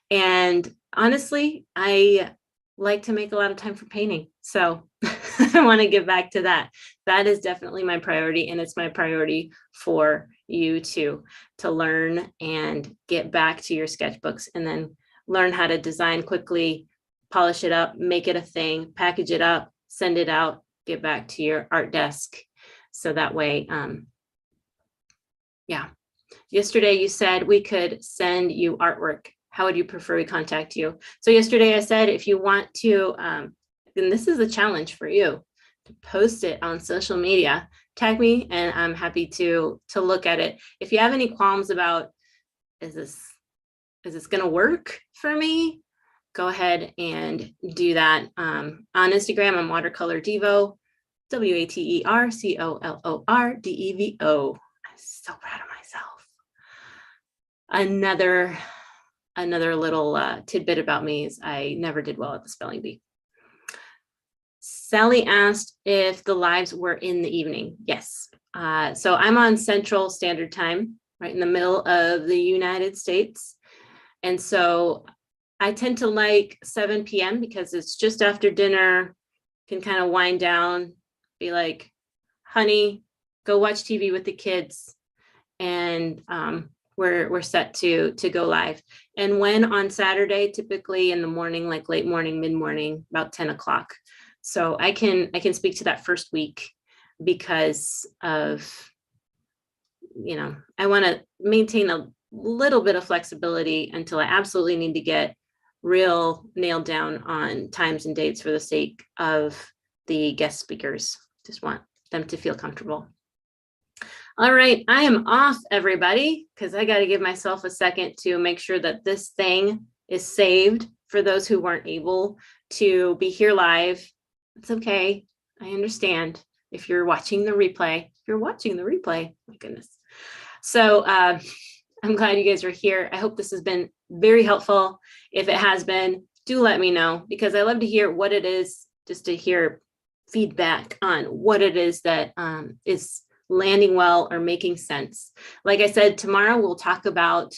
And honestly, I like to make a lot of time for painting. So I want to give back to that. That is definitely my priority. And it's my priority for you to learn and get back to your sketchbooks, and then learn how to design quickly, polish it up, make it a thing, package it up, send it out, get back to your art desk. So that way, yeah. Yesterday you said we could send you artwork. How would you prefer we contact you? So yesterday I said, if you want to, then this is a challenge for you, to post it on social media, tag me, and I'm happy to look at it. If you have any qualms about, is this going to work for me? Go ahead and do that. On Instagram, I'm Watercolor Devo, WATERCOLORDEVO. I'm so proud of myself. Another little tidbit about me is I never did well at the spelling bee. Sally asked if the lives were in the evening. Yes. So I'm on Central Standard Time, right in the middle of the United States. And so I tend to like 7 p.m. because it's just after dinner, can kind of wind down, be like, honey, go watch TV with the kids. And we're set to go live. And when on Saturday, typically in the morning, like late morning, mid-morning, about 10 o'clock. So I can speak to that first week because of, I want to maintain a little bit of flexibility until I absolutely need to get real nailed down on times and dates for the sake of the guest speakers. Just want them to feel comfortable. All right, I am off, everybody, because I got to give myself a second to make sure that this thing is saved for those who weren't able to be here live. It's okay. I understand if you're watching the replay. My goodness. So I'm glad you guys are here. I hope this has been very helpful. If it has been, do let me know, because I love to hear what it is, just to hear feedback on what it is that is landing well or making sense. Like I said, tomorrow we'll talk about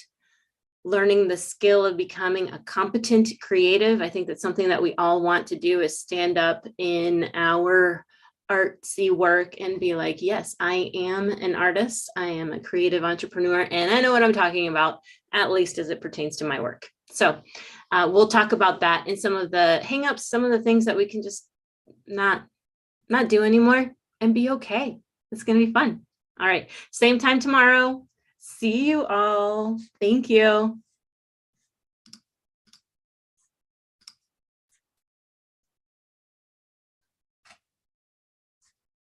learning the skill of becoming a competent creative. I think that's something that we all want to do, is stand up in our artsy work and be like, yes, I am an artist. I am a creative entrepreneur, and I know what I'm talking about, at least as it pertains to my work. So we'll talk about that and some of the hangups, some of the things that we can just not do anymore and be okay. It's going to be fun. All right. Same time tomorrow. See you all. Thank you.